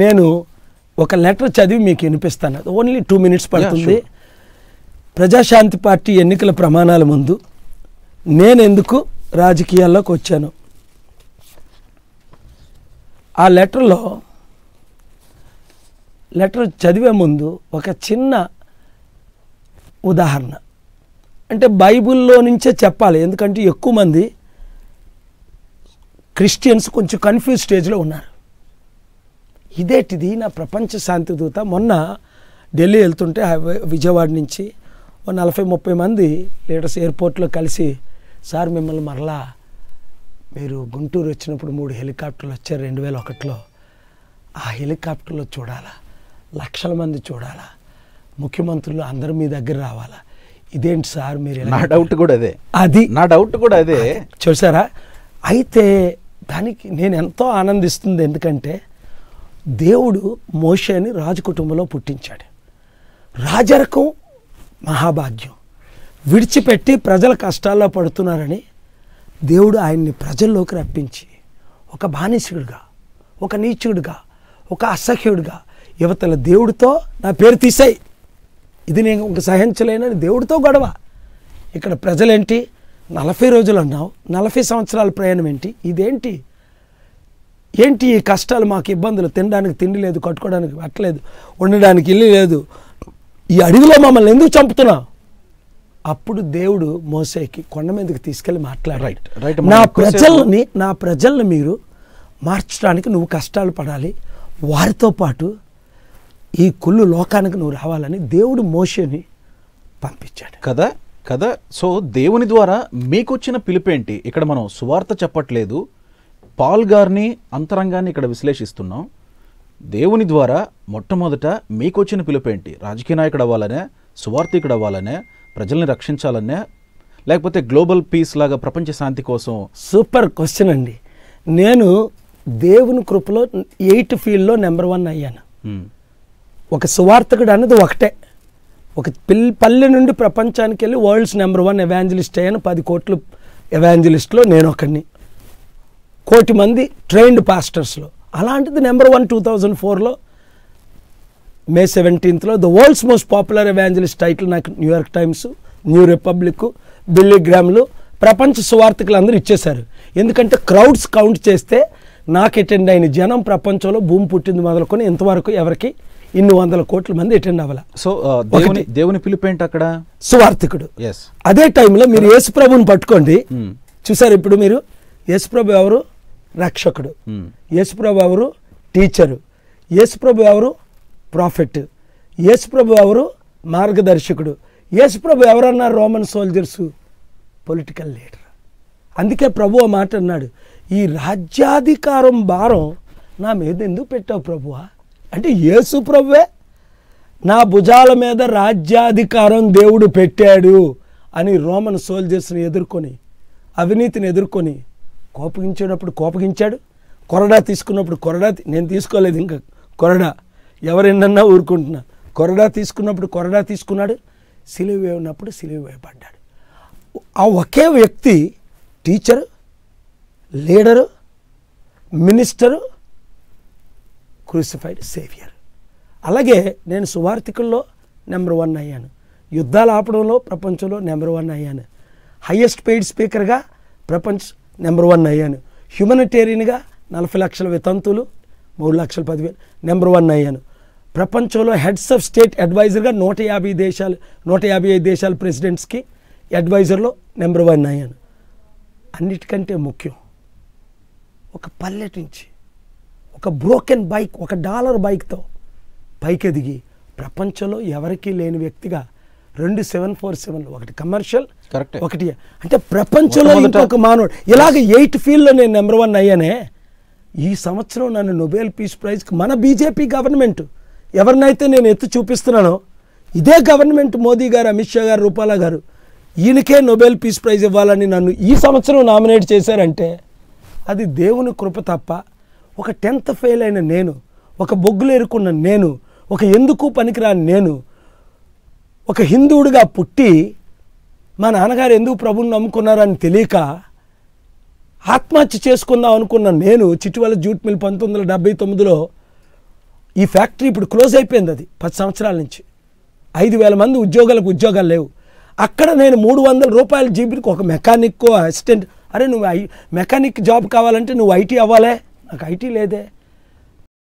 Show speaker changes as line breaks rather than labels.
నేను ఒక లెటర్ చదివి మీకు వినిపిస్తాను. ఓన్లీ 2 minutes పడుతుంది. ప్రజాశాంతి పార్టీ ఎన్నికల ప్రమాణాల ముందు నేను ఎందుకు రాజకీయాల్లోకి వచ్చాను. ఆ లెటర్ చదివే ముందు ఒక చిన్న ఉదాహరణ, అంటే బైబిల్లో నుంచే చెప్పాలి. ఎందుకంటే ఎక్కువ మంది క్రిస్టియన్స్ కొంచెం కన్ఫ్యూజ్ స్టేజ్లో ఉన్నారు. ఇదేంటిది నా ప్రపంచ శాంతి దూత. మొన్న ఢిల్లీ వెళ్తుంటే విజయవాడ నుంచి 40-30 మంది లీడర్స్ ఎయిర్పోర్ట్లో కలిసి, సార్ మిమ్మల్ని మరలా మీరు గుంటూరు వచ్చినప్పుడు 3 హెలికాప్టర్లు వచ్చారు 2001లో, ఆ హెలికాప్టర్లో చూడాలా, లక్షల మంది చూడాలా, ముఖ్యమంత్రులు అందరూ మీ దగ్గర రావాలా, ఇదేంటి సార్ మీరు?
నా డౌట్ కూడా అదే
చూసారా? అయితే దానికి నేను ఎంతో ఆనందిస్తుంది. ఎందుకంటే దేవుడు మోషేని రాజు కుటుంబంలో పుట్టించాడు. రాజరకం మహాభాగ్యం. విడిచిపెట్టి ప్రజల కష్టాల్లో పడుతున్నారని దేవుడు ఆయన్ని ప్రజల్లోకి రప్పించి ఒక బానిసుడిగా, ఒక నీచుడిగా, ఒక అసహ్యుడిగా, యువతల దేవుడితో నా పేరు తీసేయి, ఇది నేను ఇంక సహించలేనని దేవుడితో గొడవ. ఇక్కడ ప్రజలేంటి 40 రోజులు అన్నావు, 40 సంవత్సరాల ప్రయాణం ఏంటి, ఇదేంటి ఏంటి ఈ కష్టాలు, మాకు ఇబ్బందులు, తినడానికి తిండి లేదు, కట్టుకోవడానికి బట్టలేదు, ఉండడానికి ఇల్లు లేదు, ఈ అడవిలో మమ్మల్ని ఎందుకు చంపుతున్నావు? అప్పుడు దేవుడు మోసేకి కొండ మీదకి తీసుకెళ్ళి మాట్లాడాడు. నా ప్రజల్ని మీరు మార్చడానికి నువ్వు కష్టాలు పడాలి, వారితో పాటు ఈ కుళ్ళు లోకానికి నువ్వు రావాలని దేవుడు మోషేని పంపించాడు
కదా. సో దేవుని ద్వారా మీకు వచ్చిన పిలుపేంటి? ఇక్కడ మనం సువార్త చెప్పట్లేదు, పాల్ గారిని అంతరంగాన్ని ఇక్కడ విశ్లేషిస్తున్నాం. దేవుని ద్వారా మొట్టమొదట మీకు వచ్చిన పిలుపేంటి? రాజకీయ నాయకుడు అవ్వాలనే, సువార్థికుడు అవ్వాలనే, ప్రజల్ని రక్షించాలనే, లేకపోతే గ్లోబల్ పీస్ లాగా ప్రపంచ శాంతి కోసం?
సూపర్ క్వశ్చన్ అండి. నేను దేవుని కృపలో 8 ఫీల్డ్లో నెంబర్ 1 అయ్యాను. ఒక సువార్థకుడు అన్నది ఒకటే. ఒక పల్లె నుండి ప్రపంచానికి వెళ్ళి వరల్డ్స్ నెంబర్ 1 ఎవాంజలిస్ట్ అయ్యాను. 10 కోట్ల ఎవాంజలిస్ట్లో నేను ఒకడిని, 1 కోటి మంది ట్రైన్డ్ పాస్టర్స్లో. అలాంటిది నెంబర్ 1 2004లో May 17th the world's most popular evangelist title నాకు New York Times, new republic, Billy గ్రామ్లు, ప్రపంచ సువార్థకులు అందరూ ఇచ్చేశారు. ఎందుకంటే క్రౌడ్స్ కౌంట్ చేస్తే నాకు అటెండ్ అయిన జనం ప్రపంచంలో భూమి పుట్టింది మొదలుకొని ఇంతవరకు ఎవరికి 100 కోట్ల మంది అటెండ్ అవ్వాలి.
సో దేవుని పిలుపేంటి అక్కడ?
సువార్థికుడు. అదే టైంలో మీరు యేసుప్రభుని పట్టుకోండి. చూసారు ఇప్పుడు మీరు, యేసుప్రభు ఎవరు? రక్షకుడు. యేసుప్రభు ఎవరు? టీచరు. యేసుప్రభు ఎవరు? ప్రాఫెట్. యేసుప్రభు ఎవరు? మార్గదర్శకుడు. యేసుప్రభు ఎవరన్నారు? Roman soldiers, political leader. అందుకే ప్రభు ఆ మాట అన్నాడు, ఈ రాజ్యాధికారం భారం నా మీద ఎందుకు పెట్టావు ప్రభువా? అంటే యేసు ప్రభువే నా భుజాల మీద రాజ్యాధికారం దేవుడు పెట్టాడు అని రోమన్ సోల్జర్స్ని ఎదుర్కొని, అవినీతిని ఎదుర్కొని కోపగించేటప్పుడు కోపగించాడు, కొరడా తీసుకున్నప్పుడు కొరడా, నేను తీసుకోలేదు ఇంకా కొరడా, ఎవరెన్నన్నా ఊరుకుంటున్నా, కొరడా తీసుకున్నప్పుడు కొరడా తీసుకున్నాడు, సిలువ వేసినప్పుడు సిలువ వేయబడ్డాడు. ఆ ఒకే వ్యక్తి teacher, leader, minister, crucified saviour. అలాగే నేను సువార్థికుల్లో నెంబర్ 1 అయ్యాను. యుద్ధాలు ఆపడంలో ప్రపంచంలో నెంబర్ 1 అయ్యాను. హయ్యెస్ట్ పెయిడ్ స్పీకర్గా ప్రపంచ నెంబర్ 1 అయ్యాను. హ్యూమనిటేరియన్గా 40 లక్షల వితంతులు 3,10,000 నెంబర్ 1 అయ్యాను. ప్రపంచంలో హెడ్స్ ఆఫ్ స్టేట్ అడ్వైజర్గా 155 దేశాల ప్రెసిడెంట్స్కి అడ్వైజర్లో నెంబర్ 1 అయ్యాను. అన్నిటికంటే ముఖ్యం, ఒక పల్లె నుంచి ఒక బ్రోకెన్ బైక్, $1 బైక్తో పైకి ఎదిగి ప్రపంచంలో ఎవరికీ లేని వ్యక్తిగా 2 747, ఒకటి కమర్షియల్, ఒకటి అంటే ప్రపంచంలో ఇంకొక మానవుడు. ఇలాగ 8 ఫీల్డ్లో నేను నెంబర్ 1 అయ్యానే. ఈ సంవత్సరం నన్ను నోబెల్ పీస్ ప్రైజ్కి మన బీజేపీ గవర్నమెంట్ ఎవరినైతే నేను ఎత్తు చూపిస్తున్నానో, ఇదే గవర్నమెంట్ మోదీ గారు, అమిత్ షా గారు, రూపాలా గారు, ఈయనకే నోబెల్ పీస్ ప్రైజ్ ఇవ్వాలని నన్ను ఈ సంవత్సరం నామినేట్ చేశారంటే అది దేవుని కృప తప్ప. ఒక 10th ఫెయిల్ అయిన నేను, ఒక బొగ్గులు ఎరుకున్న నేను, ఒక ఎందుకు పనికిరాని నేను, ఒక హిందువుడిగా పుట్టి మా నాన్నగారు ఎందుకు ప్రభువుని నమ్ముకున్నారని తెలియక ఆత్మహత్య చేసుకుందాం అనుకున్న నేను, చిట్టువల జూట్ మిల్ 1979లో ఈ ఫ్యాక్టరీ ఇప్పుడు క్లోజ్ అయిపోయింది, అది 10 సంవత్సరాల నుంచి. 5,000 మంది ఉద్యోగాలు లేవు. అక్కడ నేను 300 రూపాయల జీబీకి ఒక మెకానిక్ అసిస్టెంట్. అరే నువ్వు మెకానిక్ జాబ్ కావాలంటే నువ్వు ఐటీ అవ్వాలే, నాకు ఐటీ లేదే.